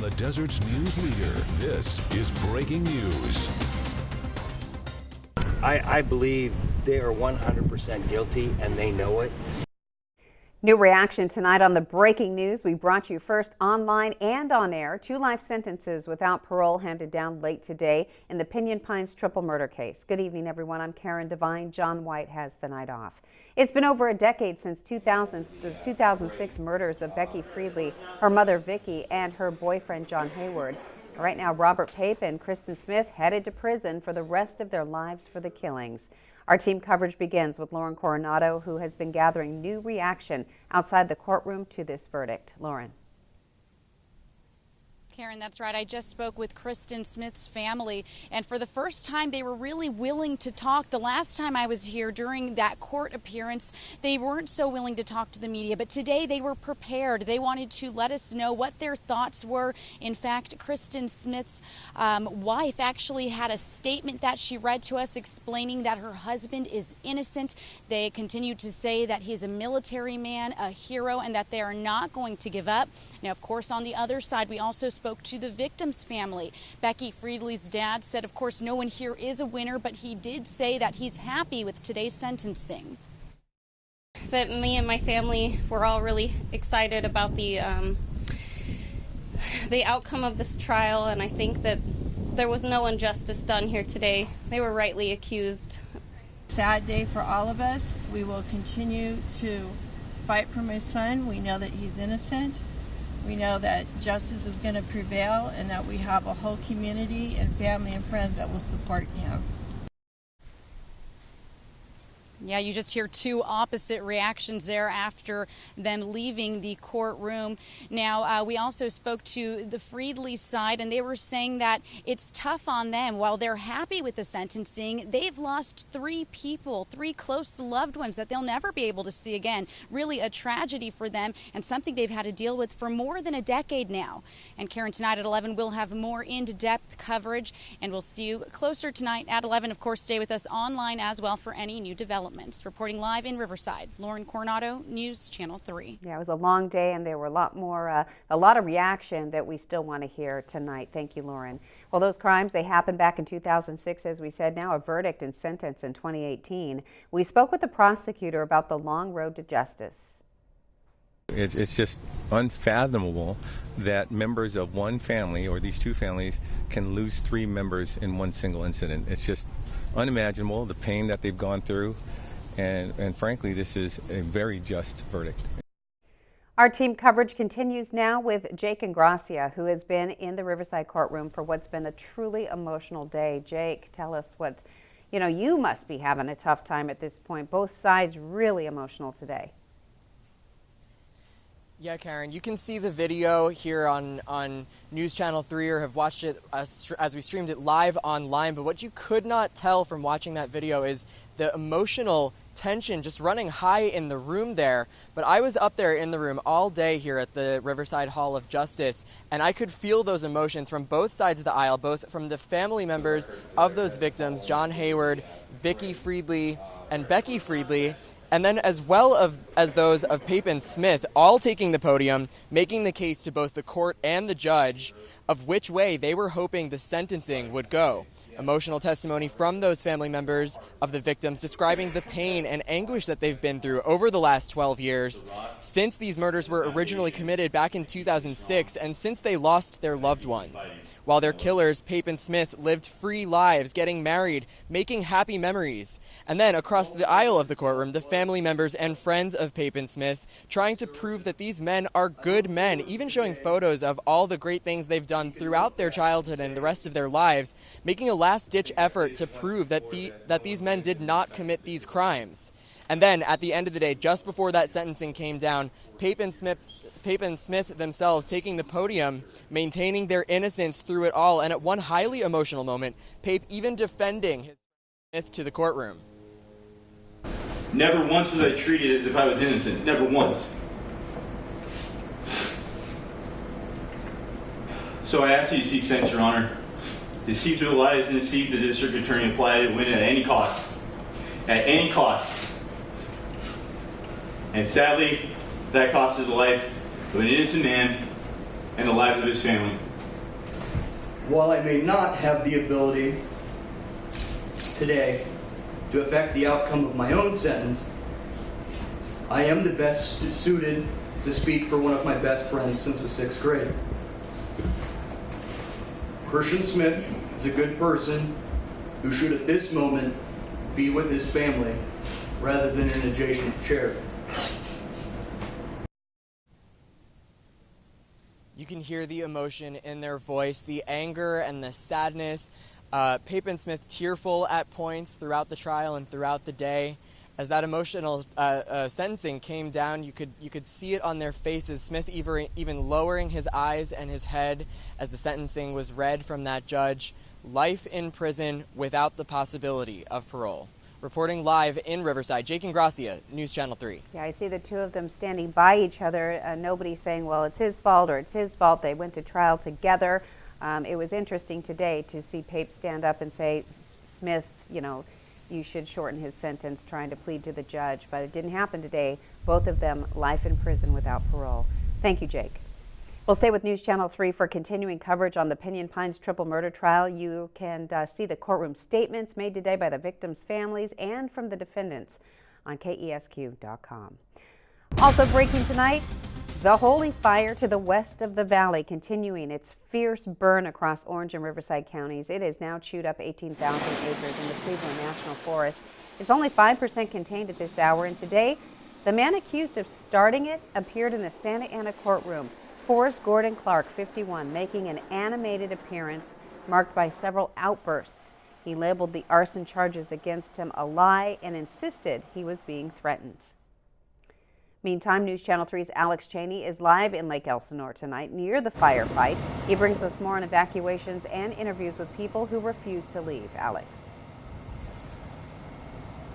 the desert's news leader, this is Breaking News. I believe they are 100% guilty, and they know it. New reaction tonight on the Breaking News. We brought you first online and on air. 2 life sentences without parole handed down late today in the Pinyon Pines triple murder case. Good evening, everyone. I'm Karen Devine. John White has the night off. It's been over a decade since the 2006 murders of Becky Friedley, her mother Vicki, and her boyfriend John Hayward. Right now, Robert Pape and Cranston Smith headed to prison for the rest of their lives for the killings. Our team coverage begins with Lauren Coronado, who has been gathering new reaction outside the courtroom to this verdict. Lauren. Karen, that's right. I just spoke with Cranston Smith's family, and for the first time, they were really willing to talk. The last time I was here during that court appearance, they weren't so willing to talk to the media, but today they were prepared. They wanted to let us know what their thoughts were. In fact, Cranston Smith's wife actually had a statement that she read to us explaining that her husband is innocent. They continue to say that he's a military man, a hero, and that they are not going to give up. Now, of course, on the other side, we also spoke to the victim's family. Becky Friedley's dad said, of course, no one here is a winner, but he did say that he's happy with today's sentencing. That me and my family were all really excited about the outcome of this trial, and I think that there was no injustice done here today. They were rightly accused. Sad day for all of us. We will continue to fight for my son. We know that he's innocent. We know that justice is going to prevail, and that we have a whole community and family and friends that will support him. Yeah, you just hear 2 opposite reactions there after them leaving the courtroom. Now, we also spoke to the Friedley side, and they were saying that it's tough on them. While they're happy with the sentencing, they've lost 3 people, 3 close loved ones that they'll never be able to see again. Really a tragedy for them, and something they've had to deal with for more than a decade now. And Karen, tonight at 11, we'll have more in-depth coverage, and we'll see you closer tonight at 11. Of course, stay with us online as well for any new developments. Reporting live in Riverside, Lauren Coronado, News Channel 3. Yeah, it was a long day, and there were a lot of reaction that we still want to hear tonight. Thank you, Lauren. Well, those crimes, they happened back in 2006, as we said. Now a verdict and sentence in 2018. We spoke with the prosecutor about the long road to justice. It's just unfathomable that members of one family, or these 2 families, can lose 3 members in one single incident. It's just unimaginable, the pain that they've gone through. And frankly, this is a very just verdict. Our team coverage continues now with Jake Ingracia, who has been in the Riverside courtroom for what's been a truly emotional day. Jake, tell us what, you must be having a tough time at this point. Both sides really emotional today. Yeah, Karen, you can see the video here on News Channel 3 or have watched it as we streamed it live online. But what you could not tell from watching that video is the emotional tension just running high in the room there. But I was up there in the room all day here at the Riverside Hall of Justice, and I could feel those emotions from both sides of the aisle, both from the family members of those victims, John Hayward, Vicki Friedley, and Becky Friedley, and then as well as those of Pape and Smith, all taking the podium, making the case to both the court and the judge of which way they were hoping the sentencing would go. Emotional testimony from those family members of the victims describing the pain and anguish that they've been through over the last 12 years since these murders were originally committed back in 2006 and since they lost their loved ones. While their killers, Pape and Smith, lived free lives, getting married, making happy memories. And then across the aisle of the courtroom, the family members and friends of Pape and Smith trying to prove that these men are good men, even showing photos of all the great things they've done throughout their childhood and the rest of their lives, making a last-ditch effort to prove that these men did not commit these crimes. And then at the end of the day, just before that sentencing came down, Pape and Smith themselves taking the podium, maintaining their innocence through it all, and at one highly emotional moment, Pape even defending his Smith to the courtroom. Never once was I treated as if I was innocent. Never once. So I ask you to seek sense, Your Honor. Deceive through the lies and deceive the district attorney apply to win at any cost. At any cost. And sadly, that cost is the life of an innocent man and the lives of his family. While I may not have the ability today to affect the outcome of my own sentence, I am the best suited to speak for one of my best friends since the 6th grade. Cranston Smith is a good person who should at this moment be with his family rather than in an adjacent chair. You can hear the emotion in their voice, the anger and the sadness. Pape Smith tearful at points throughout the trial and throughout the day. As that emotional sentencing came down, you could see it on their faces. Smith even lowering his eyes and his head as the sentencing was read from that judge. Life in prison without the possibility of parole. Reporting live in Riverside, Jake Ingracia, News Channel 3. Yeah, I see the two of them standing by each other. Nobody saying, well, it's his fault or it's his fault. They went to trial together. It was interesting today to see Pape stand up and say, Smith, you know, you should shorten his sentence, trying to plead to the judge. But it didn't happen today. Both of them life in prison without parole. Thank you, Jake. We'll stay with News Channel 3 for continuing coverage on the Pinyon Pines triple murder trial. You can see the courtroom statements made today by the victims' families and from the defendants on KESQ.com. Also breaking tonight, the holy fire to the west of the valley continuing its fierce burn across Orange and Riverside counties. It has now chewed up 18,000 acres in the Cleveland National Forest. It's only 5% contained at this hour, and today the man accused of starting it appeared in the Santa Ana courtroom. Forrest Gordon Clark, 51, making an animated appearance marked by several outbursts. He labeled the arson charges against him a lie and insisted he was being threatened. Meantime, News Channel 3's Alex Cheney is live in Lake Elsinore tonight near the firefight. He brings us more on evacuations and interviews with people who refuse to leave. Alex.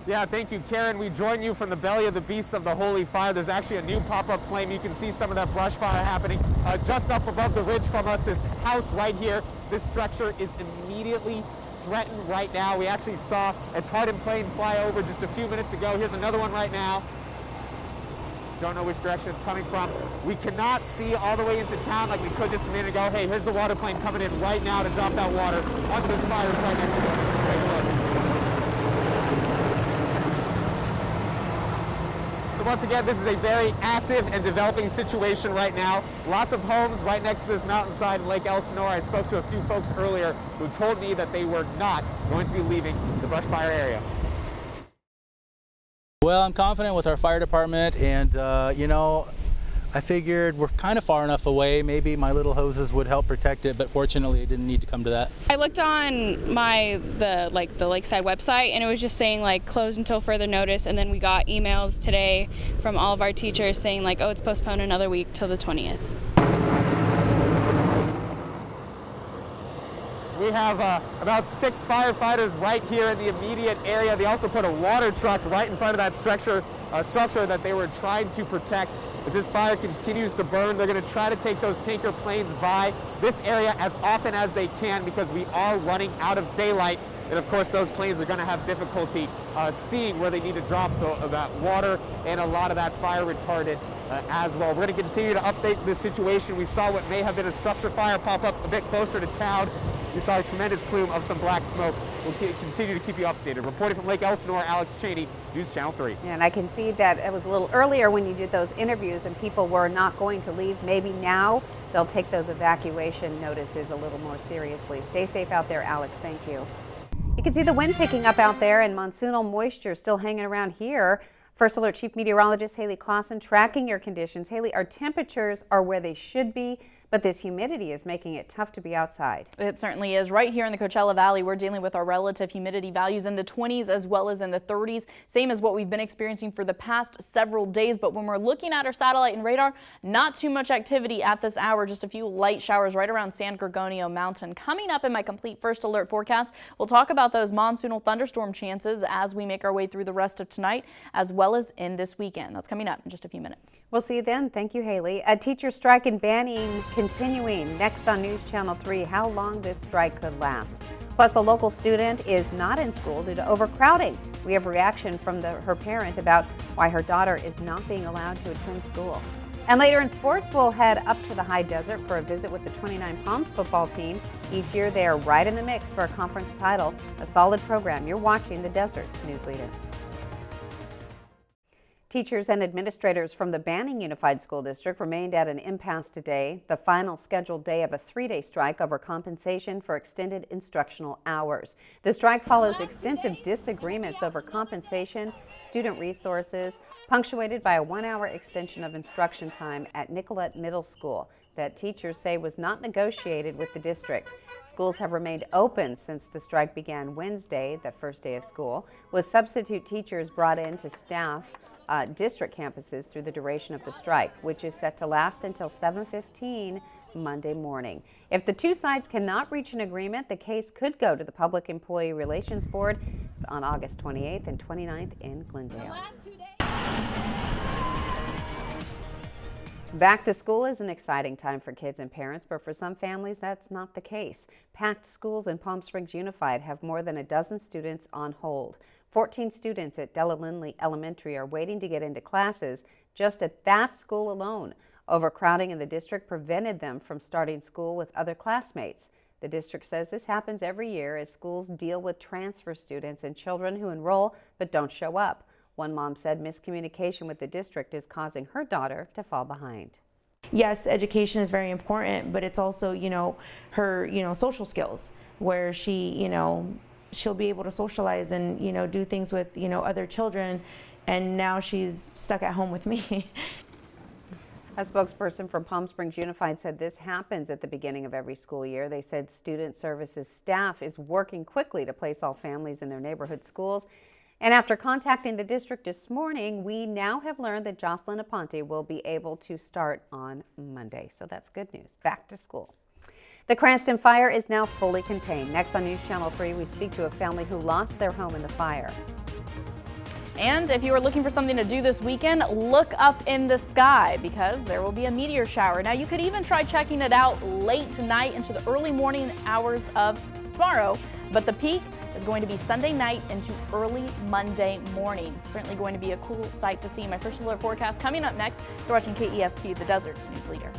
Yeah, thank you, Karen. We join you from the belly of the beast of the holy fire. There's actually a new pop-up flame. You can see some of that brush fire happening just up above the ridge from us. This house right here, this structure is immediately threatened right now. We actually saw a Tartan plane fly over just a few minutes ago. Here's another one right now. Don't know which direction it's coming from. We cannot see all the way into town like we could just a minute ago. Hey, here's the water plane coming in right now to drop that water onto this fire right next to us. Take a look. So once again, this is a very active and developing situation right now. Lots of homes right next to this mountainside in Lake Elsinore. I spoke to a few folks earlier who told me that they were not going to be leaving the brush fire area. Well, I'm confident with our fire department, and you know, I figured we're kind of far enough away. Maybe my little hoses would help protect it, but fortunately it didn't need to come to that. I looked on the Lakeside website, and it was just saying like closed until further notice, and then we got emails today from all of our teachers saying like, oh, it's postponed another week till the 20th. We have about 6 firefighters right here in the immediate area. They also put a water truck right in front of that structure that they were trying to protect. As this fire continues to burn, they're going to try to take those tanker planes by this area as often as they can because we are running out of daylight. And of course, those planes are going to have difficulty seeing where they need to drop that water and a lot of that fire retardant as well. We're going to continue to update this situation. We saw what may have been a structure fire pop up a bit closer to town. We saw a tremendous plume of some black smoke. We'll continue to keep you updated. Reporting from Lake Elsinore, Alex Cheney, News Channel 3. And I can see that it was a little earlier when you did those interviews and people were not going to leave. Maybe now they'll take those evacuation notices a little more seriously. Stay safe out there, Alex. Thank you. You can see the wind picking up out there and monsoonal moisture still hanging around here. First Alert Chief Meteorologist Haley Clausen tracking your conditions. Haley, our temperatures are where they should be, but this humidity is making it tough to be outside. It certainly is. Right here in the Coachella Valley, we're dealing with our relative humidity values in the 20s as well as in the 30s, same as what we've been experiencing for the past several days. But when we're looking at our satellite and radar, not too much activity at this hour, just a few light showers right around San Gorgonio Mountain. Coming up in my complete First Alert forecast, we'll talk about those monsoonal thunderstorm chances as we make our way through the rest of tonight as well as in this weekend. That's coming up in just a few minutes. We'll see you then. Thank you, Haley. A teacher strike and banning continuing. Next on News Channel 3, how long this strike could last. Plus, a local student is not in school due to overcrowding. We have reaction from her parent about why her daughter is not being allowed to attend school. And later in sports, we'll head up to the high desert for a visit with the 29 Palms football team. Each year, they are right in the mix for a conference title. A solid program. You're watching the Desert's News Leader. Teachers and administrators from the Banning Unified School District remained at an impasse today, the final scheduled day of a 3-day strike over compensation for extended instructional hours. The strike follows extensive disagreements over compensation, student resources, punctuated by a 1-hour extension of instruction time at Nicollet Middle School that teachers say was not negotiated with the district. Schools have remained open since the strike began Wednesday, the first day of school, with substitute teachers brought in to staff district campuses through the duration of the strike, which is set to last until 7:15 Monday morning. If the two sides cannot reach an agreement, the case could go to the Public Employee Relations Board on August 28th and 29th in Glendale. Back to school is an exciting time for kids and parents, but for some families that's not the case. Packed schools in Palm Springs Unified have more than a dozen students on hold. 14 students at Della Lindley Elementary are waiting to get into classes just at that school alone. Overcrowding in the district prevented them from starting school with other classmates. The district says this happens every year as schools deal with transfer students and children who enroll but don't show up. One mom said miscommunication with the district is causing her daughter to fall behind. Yes, education is very important, but it's also, her, social skills, where she, she'll be able to socialize and, do things with, other children, and now she's stuck at home with me. A spokesperson from Palm Springs Unified said this happens at the beginning of every school year. They said student services staff is working quickly to place all families in their neighborhood schools. And after contacting the district this morning, we now have learned that Jocelyn Aponte will be able to start on Monday. So that's good news. Back to school. The Cranston Fire is now fully contained. Next on News Channel 3, we speak to a family who lost their home in the fire. And if you are looking for something to do this weekend, look up in the sky because there will be a meteor shower. Now, you could even try checking it out late tonight into the early morning hours of tomorrow, but the peak is going to be Sunday night into early Monday morning. Certainly going to be a cool sight to see. My first alert forecast coming up next. You're watching KESQ, the Desert's News Leader.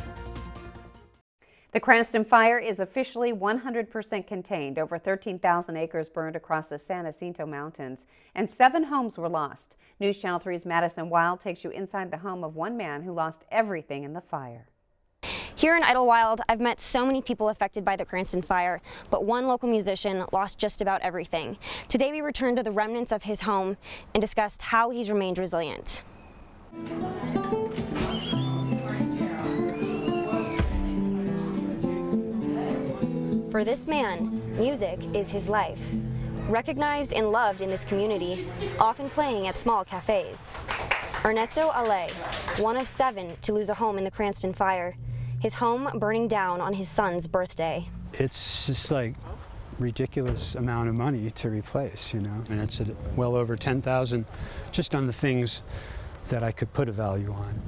The Cranston Fire is officially 100% contained. Over 13,000 acres burned across the San Jacinto Mountains, and 7 homes were lost. News Channel 3's Madison Wild takes you inside the home of one man who lost everything in the fire. Here in Idlewild, I've met so many people affected by the Cranston Fire, but one local musician lost just about everything. Today we returned to the remnants of his home and discussed how he's remained resilient. For this man, music is his life. Recognized and loved in this community, often playing at small cafes. Ernesto Ale, one of 7 to lose a home in the Cranston Fire. His home burning down on his son's birthday. It's just like ridiculous amount of money to replace, and it's well over $10,000 just on the things that I could put a value on.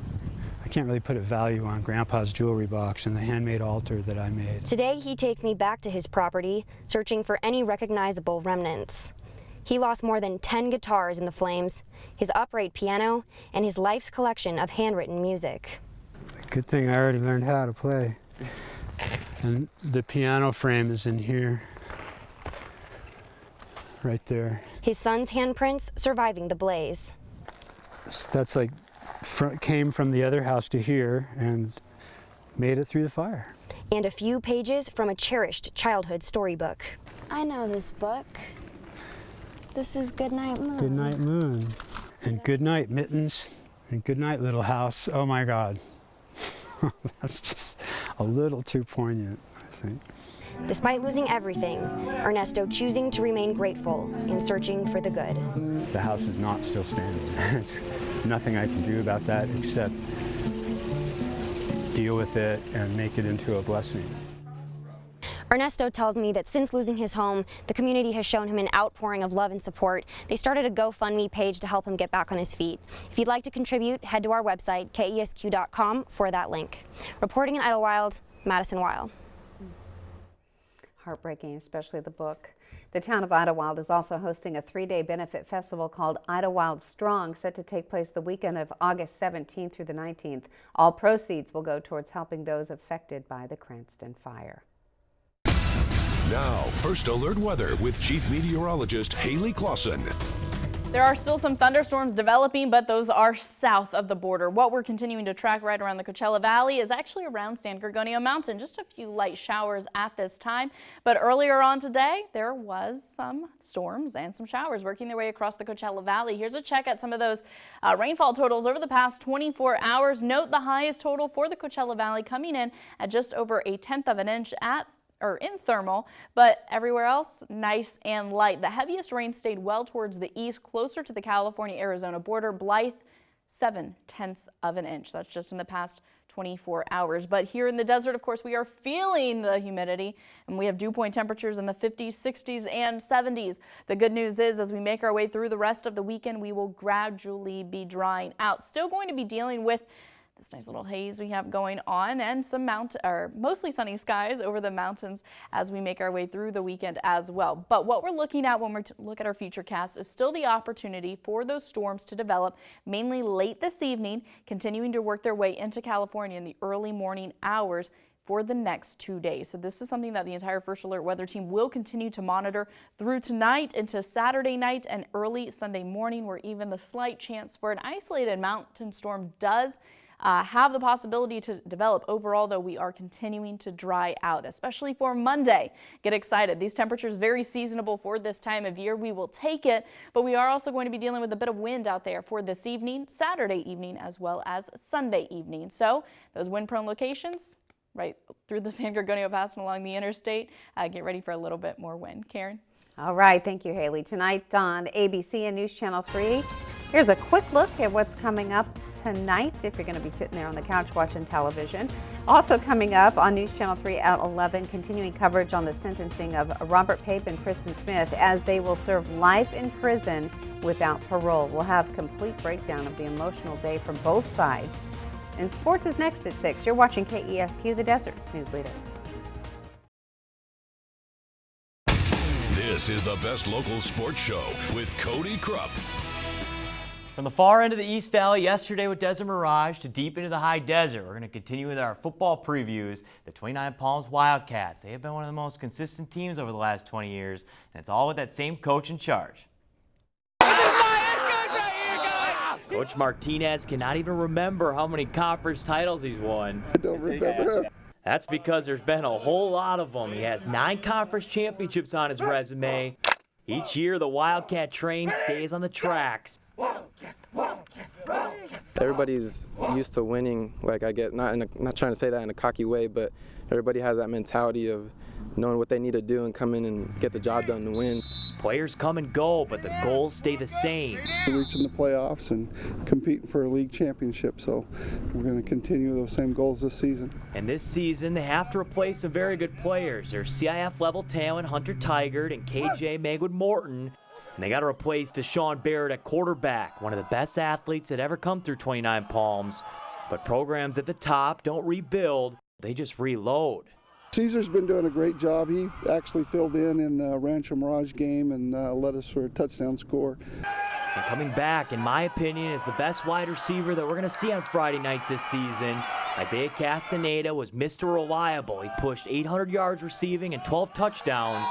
I can't really put a value on Grandpa's jewelry box and the handmade altar that I made. Today he takes me back to his property, searching for any recognizable remnants. He lost more than 10 guitars in the flames, his upright piano, and his life's collection of handwritten music. Good thing I already learned how to play. And the piano frame is in here, right there. His son's handprints surviving the blaze. That's like came from the other house to here and made it through the fire. And a few pages from a cherished childhood storybook. I know this book. This is Goodnight Moon. Goodnight Moon. And Goodnight Mittens. And Goodnight Little House. Oh my God. That's just a little too poignant, I think. Despite losing everything, Ernesto choosing to remain grateful and searching for the good. The house is not still standing. There's nothing I can do about that except deal with it and make it into a blessing. Ernesto tells me that since losing his home, the community has shown him an outpouring of love and support. They started a GoFundMe page to help him get back on his feet. If you'd like to contribute, head to our website, KESQ.com, for that link. Reporting in Idlewild, Madison Wild. Heartbreaking, especially the book. The town of Idlewild is also hosting a 3-day benefit festival called Idlewild Strong, set to take place the weekend of August 17th through the 19th. All proceeds will go towards helping those affected by the Cranston Fire. Now, First Alert Weather with Chief Meteorologist Haley Clausen. There are still some thunderstorms developing, but those are south of the border. What we're continuing to track right around the Coachella Valley is actually around San Gorgonio Mountain. Just a few light showers at this time, but earlier on today, there was some storms and some showers working their way across the Coachella Valley. Here's a check at some of those rainfall totals over the past 24 hours. Note the highest total for the Coachella Valley coming in at just over 1/10 of an inch in Thermal, but everywhere else nice and light. The heaviest rain stayed well towards the east, closer to the California-Arizona border. Blythe, 7/10 of an inch. That's just in the past 24 hours. But here in the desert, of course, we are feeling the humidity, and we have dew point temperatures in the 50s, 60s, and 70s. The good news is, as we make our way through the rest of the weekend, we will gradually be drying out. Still going to be dealing with this nice little haze we have going on and some mostly sunny skies over the mountains as we make our way through the weekend as well. But what we're looking at when we look at our future cast is still the opportunity for those storms to develop mainly late this evening, continuing to work their way into California in the early morning hours for the next 2 days. So this is something that the entire First Alert Weather team will continue to monitor through tonight into Saturday night and early Sunday morning, where even the slight chance for an isolated mountain storm does have the possibility to develop. Overall, though, we are continuing to dry out, especially for Monday. Get excited. These temperatures very seasonable for this time of year. We will take it, but we are also going to be dealing with a bit of wind out there for this evening, Saturday evening, as well as Sunday evening. So those wind-prone locations right through the San Gorgonio Pass and along the interstate, get ready for a little bit more wind. Karen? All right. Thank you, Haley. Tonight on ABC and News Channel 3, here's a quick look at what's coming up tonight if you're going to be sitting there on the couch watching television. Also coming up on News Channel 3 at 11, continuing coverage on the sentencing of Robert Pape and Cranston Smith as they will serve life in prison without parole. We'll have complete breakdown of the emotional day from both sides. And sports is next at 6. You're watching KESQ, the Desert's news leader. This is the best local sports show with Cody Krupp. From the far end of the East Valley yesterday with Desert Mirage to deep into the high desert, we're going to continue with our football previews. The 29 Palms Wildcats, they have been one of the most consistent teams over the last 20 years, and it's all with that same coach in charge. Coach Martinez cannot even remember how many conference titles he's won. I don't remember. That's because there's been a whole lot of them. He has 9 conference championships on his resume. Each year, the Wildcat train stays on the tracks. Everybody's used to winning. Like, I get not trying to say that in a cocky way, but everybody has that mentality of knowing what they need to do and come in and get the job done to win. Players come and go, but the goals stay the same. Reaching the playoffs and competing for a league championship, so we're going to continue those same goals this season. And this season, they have to replace some very good players. There's CIF level talent Hunter Tigard and KJ Magwood Morton. And they got to replace Deshaun Barrett at quarterback, one of the best athletes that ever come through 29 Palms. But programs at the top don't rebuild, they just reload. Caesar's been doing a great job. He actually filled in the Rancho Mirage game and led us for a touchdown score. And coming back, in my opinion, is the best wide receiver that we're going to see on Friday nights this season. Isaiah Castaneda was Mr. Reliable. He pushed 800 yards receiving and 12 touchdowns.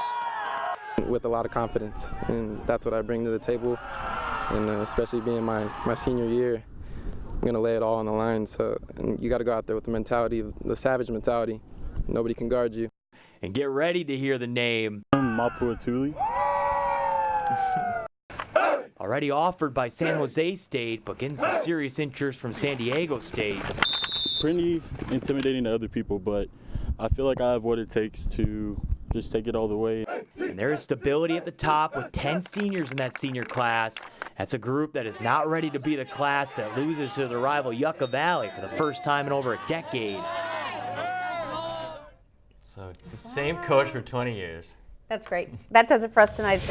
With a lot of confidence, and that's what I bring to the table. And especially being my senior year, I'm going to lay it all on the line. So and you got to go out there with the mentality, the savage mentality. Nobody can guard you. And get ready to hear the name. Mapua Tuli. Already offered by San Jose State, but getting some serious interest from San Diego State. Pretty intimidating to other people, but I feel like I have what it takes to just take it all the way. And there is stability at the top with 10 seniors in that senior class. That's a group that is not ready to be the class that loses to the rival Yucca Valley for the first time in over a decade. So the same coach for 20 years. That's great. That does it for us tonight.